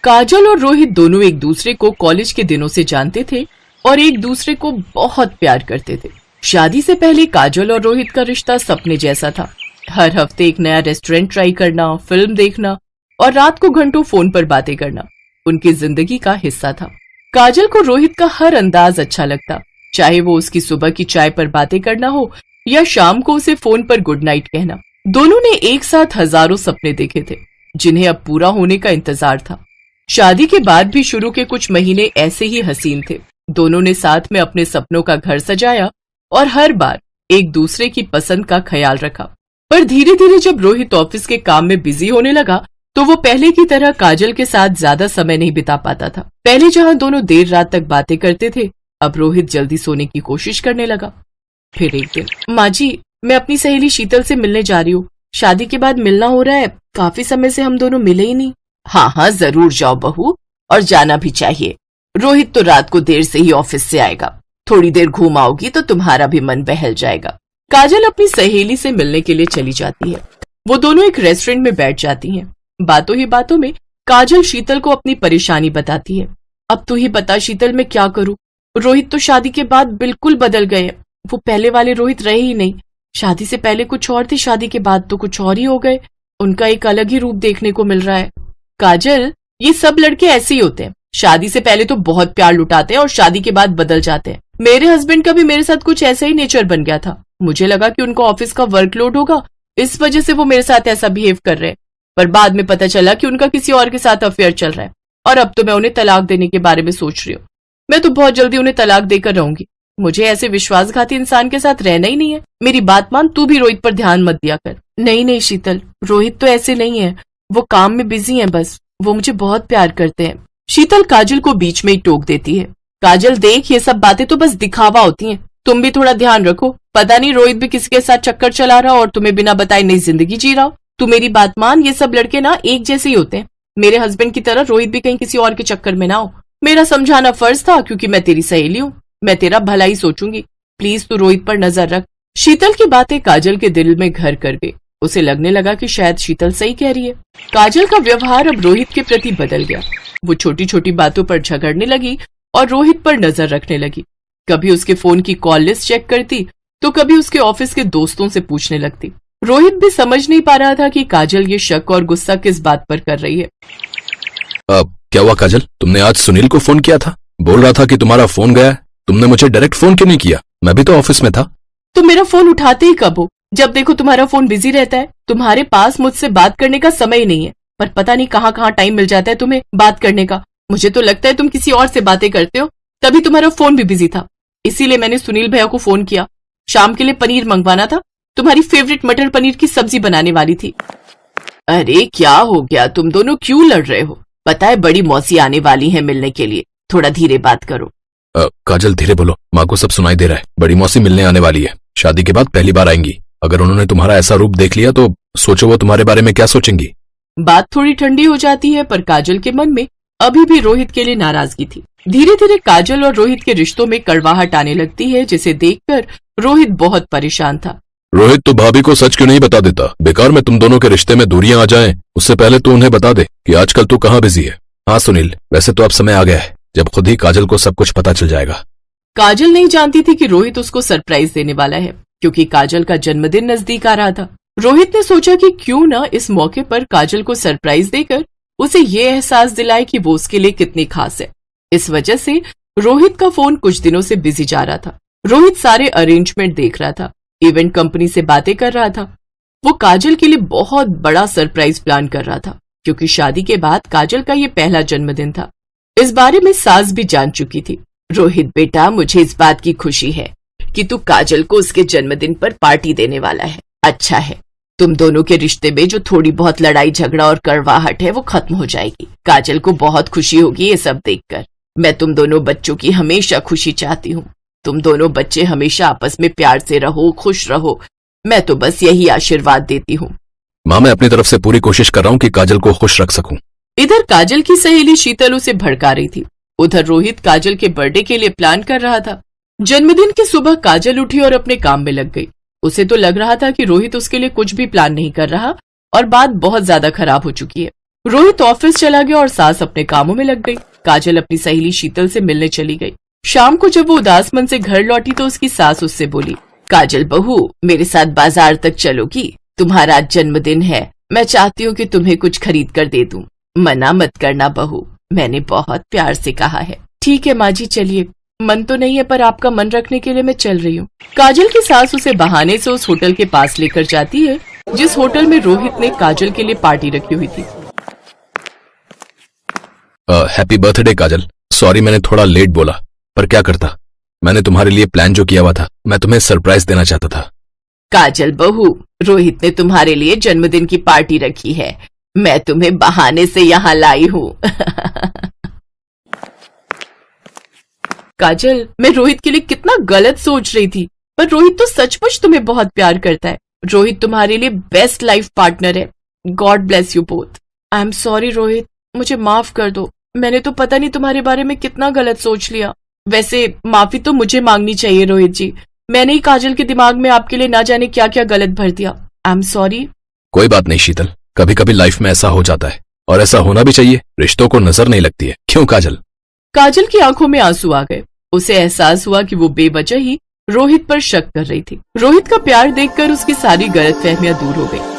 काजल और रोहित दोनों एक दूसरे को कॉलेज के दिनों से जानते थे और एक दूसरे को बहुत प्यार करते थे। शादी से पहले काजल और रोहित का रिश्ता सपने जैसा था। हर हफ्ते एक नया रेस्टोरेंट ट्राई करना, फिल्म देखना और रात को घंटों फोन पर बातें करना उनकी जिंदगी का हिस्सा था। काजल को रोहित का हर अंदाज अच्छा लगता, चाहे वो उसकी सुबह की चाय पर बातें करना हो या शाम को उसे फोन पर गुड नाइट कहना। दोनों ने एक साथ हजारों सपने देखे थे जिन्हें अब पूरा होने का इंतजार था। शादी के बाद भी शुरू के कुछ महीने ऐसे ही हसीन थे। दोनों ने साथ में अपने सपनों का घर सजाया और हर बार एक दूसरे की पसंद का ख्याल रखा। पर धीरे धीरे जब रोहित ऑफिस के काम में बिजी होने लगा तो वो पहले की तरह काजल के साथ ज्यादा समय नहीं बिता पाता था। पहले जहां दोनों देर रात तक बातें करते थे, अब रोहित जल्दी सोने की कोशिश करने लगा। फिर एक दिन, माँ जी, मैं अपनी सहेली शीतल से मिलने जा रही हूँ। शादी के बाद मिलना हो रहा है, काफी समय से हम दोनों मिले ही नहीं। हाँ हाँ, जरूर जाओ बहू, और जाना भी चाहिए। रोहित तो रात को देर से ही ऑफिस से आएगा, थोड़ी देर घूम आओगी तो तुम्हारा भी मन बहल जाएगा। काजल अपनी सहेली से मिलने के लिए चली जाती है। वो दोनों एक रेस्टोरेंट में बैठ जाती हैं। बातों ही बातों में काजल शीतल को अपनी परेशानी बताती है। अब तू ही बता शीतल, मैं क्या करूं? रोहित तो शादी के बाद बिल्कुल बदल गए। वो पहले वाले रोहित रहे ही नहीं। शादी से पहले कुछ और थे, शादी के बाद तो कुछ और ही हो गए। उनका एक अलग ही रूप देखने को मिल रहा है। काजल, ये सब लड़के ऐसे ही होते हैं। शादी से पहले तो बहुत प्यार लुटाते हैं और शादी के बाद बदल जाते हैं। मेरे हस्बैंड का भी मेरे साथ कुछ ऐसा ही नेचर बन गया था। मुझे लगा कि उनको ऑफिस का वर्कलोड होगा, इस वजह से वो मेरे साथ ऐसा बिहेव कर रहे हैं, पर बाद में पता चला कि उनका किसी और के साथ अफेयर चल रहा है और अब तो मैं उन्हें तलाक देने के बारे में सोच रही हूँ। मैं तो बहुत जल्दी उन्हें तलाक देकर रहूंगी। मुझे ऐसे विश्वासघाती इंसान के साथ रहना ही नहीं है। मेरी बात मान, तू भी रोहित पर ध्यान मत दिया कर। नहीं नहीं शीतल, रोहित तो ऐसे नहीं है, वो काम में बिजी है, बस वो मुझे बहुत प्यार करते हैं। शीतल काजल को बीच में ही टोक देती है। काजल देख, ये सब बातें तो बस दिखावा होती हैं, तुम भी थोड़ा ध्यान रखो। पता नहीं रोहित भी किसके साथ चक्कर चला रहा और तुम्हें बिना बताए नई जिंदगी जी रहा हो। तू मेरी बात मान, ये सब लड़के ना एक जैसे ही होते हैं। मेरे हस्बैंड की तरह रोहित भी कहीं किसी और के चक्कर में ना हो। मेरा समझाना फर्ज था क्योंकि मैं तेरी सहेली हूँ, मैं तेरा भला ही सोचूंगी। प्लीज तू रोहित पर नजर रख। शीतल की बातें काजल के दिल में घर कर गई। उसे लगने लगा कि शायद शीतल सही कह रही है। काजल का व्यवहार अब रोहित के प्रति बदल गया। वो छोटी छोटी बातों पर झगड़ने लगी और रोहित पर नजर रखने लगी। कभी उसके फोन की कॉल लिस्ट चेक करती तो कभी उसके ऑफिस के दोस्तों से पूछने लगती। रोहित भी समझ नहीं पा रहा था कि काजल ये शक और गुस्सा किस बात पर कर रही है। क्या हुआ काजल, तुमने आज सुनील को फोन किया था? बोल रहा था कि तुम्हारा फोन गया है। तुमने मुझे डायरेक्ट फोन क्यों नहीं किया? मैं भी तो ऑफिस में था। तो मेरा फोन उठाते ही कब हो? जब देखो तुम्हारा फोन बिजी रहता है। तुम्हारे पास मुझसे बात करने का समय ही नहीं है, पर पता नहीं कहाँ कहाँ टाइम मिल जाता है तुम्हें बात करने का। मुझे तो लगता है तुम किसी और से बातें करते हो, तभी तुम्हारा फोन भी बिजी था। इसीलिए मैंने सुनील भैया को फोन किया। शाम के लिए पनीर मंगवाना था, तुम्हारी फेवरेट मटर पनीर की सब्जी बनाने वाली थी। अरे क्या हो गया, तुम दोनों क्यों लड़ रहे हो? पता है बड़ी मौसी आने वाली है मिलने के लिए, थोड़ा धीरे बात करो। काजल धीरे बोलो, माँ को सब सुनाई दे रहा है। बड़ी मौसी मिलने आने वाली है, शादी के बाद पहली बार आएंगी। अगर उन्होंने तुम्हारा ऐसा रूप देख लिया तो सोचो वो तुम्हारे बारे में क्या सोचेंगी। बात थोड़ी ठंडी हो जाती है, पर काजल के मन में अभी भी रोहित के लिए नाराजगी थी। धीरे धीरे काजल और रोहित के रिश्तों में कड़वाहट आने लगती है, जिसे देखकर रोहित बहुत परेशान था। रोहित तो भाभी को सच क्यों नहीं बता देता? बेकार में तुम दोनों के रिश्ते में दूरियां आ जाएं, उससे पहले तो उन्हें बता दे कि आजकल तू कहाँ बिजी है। हाँ सुनील, वैसे तो अब समय आ गया है जब खुद ही काजल को सब कुछ पता चल जाएगा। काजल नहीं जानती थी कि रोहित उसको सरप्राइज देने वाला है, क्योंकि काजल का जन्मदिन नजदीक आ रहा था। रोहित ने सोचा कि क्यों न इस मौके पर काजल को सरप्राइज देकर उसे ये एहसास दिलाए कि वो उसके लिए कितनी खास है। इस वजह से रोहित का फोन कुछ दिनों से बिजी जा रहा था। रोहित सारे अरेंजमेंट देख रहा था, इवेंट कंपनी से बातें कर रहा था। वो काजल के लिए बहुत बड़ा सरप्राइज प्लान कर रहा था, क्योंकि शादी के बाद काजल का ये पहला जन्मदिन था। इस बारे में सास भी जान चुकी थी। रोहित बेटा, मुझे इस बात की खुशी है कि तू काजल को उसके जन्मदिन पर पार्टी देने वाला है। अच्छा है, तुम दोनों के रिश्ते में जो थोड़ी बहुत लड़ाई झगड़ा और कड़वाहट है वो खत्म हो जाएगी। काजल को बहुत खुशी होगी ये सब देखकर। मैं तुम दोनों बच्चों की हमेशा खुशी चाहती हूँ। तुम दोनों बच्चे हमेशा आपस में प्यार से रहो, खुश रहो। मैं तो बस यही आशीर्वाद देती हूँ। माँ, मैं अपनी तरफ से पूरी कोशिश कर रहा हूँ कि काजल को खुश रख सकूं। इधर काजल की सहेली शीतल उसे भड़का रही थी। उधर रोहित काजल के बर्थडे के लिए प्लान कर रहा था। जन्मदिन की सुबह काजल उठी और अपने काम में लग गई। उसे तो लग रहा था कि रोहित उसके लिए कुछ भी प्लान नहीं कर रहा और बात बहुत ज्यादा खराब हो चुकी है। रोहित ऑफिस चला गया और सास अपने कामों में लग गई। काजल अपनी सहेली शीतल से मिलने चली गई। शाम को जब वो उदास मन से घर लौटी तो उसकी सास उससे बोली, काजल बहू, मेरे साथ बाजार तक चलोगी? तुम्हारा आज जन्मदिन है, मैं चाहती हूँ कि तुम्हें कुछ खरीद कर दे दूं। मना मत करना बहू, मैंने बहुत प्यार से कहा है। ठीक है माँ जी, चलिए। मन तो नहीं है पर आपका मन रखने के लिए मैं चल रही हूँ। काजल की सास उसे बहाने से उस होटल के पास लेकर जाती है जिस होटल में रोहित ने काजल के लिए पार्टी रखी हुई थी। हैप्पी बर्थडे काजल। सॉरी मैंने थोड़ा लेट बोला, पर क्या करता, मैंने तुम्हारे लिए प्लान जो किया हुआ था, मैं तुम्हें सरप्राइज देना चाहता था। काजल बहू, रोहित ने तुम्हारे लिए जन्मदिन की पार्टी रखी है, मैं तुम्हें बहाने से यहाँ लाई हूँ। काजल, मैं रोहित के लिए कितना गलत सोच रही थी, पर रोहित तो सचमुच तुम्हें बहुत प्यार करता है। रोहित तुम्हारे लिए बेस्ट लाइफ पार्टनर है। God bless you both. I am sorry Rohit, मुझे माफ कर दो। मैंने तो पता नहीं तुम्हारे बारे में कितना गलत सोच लिया। वैसे माफी तो मुझे मांगनी चाहिए रोहित जी, मैंने ही काजल के दिमाग में आपके लिए ना जाने क्या क्या गलत भर दिया। I am sorry. कोई बात नहीं शीतल, कभी कभी लाइफ में ऐसा हो जाता है और ऐसा होना भी चाहिए। रिश्तों को नजर नहीं लगती है, क्यों काजल? काजल की आंखों में आंसू आ गए। उसे एहसास हुआ कि वो बेवजह ही रोहित पर शक कर रही थी। रोहित का प्यार देखकर उसकी सारी गलतफहमियां दूर हो गई।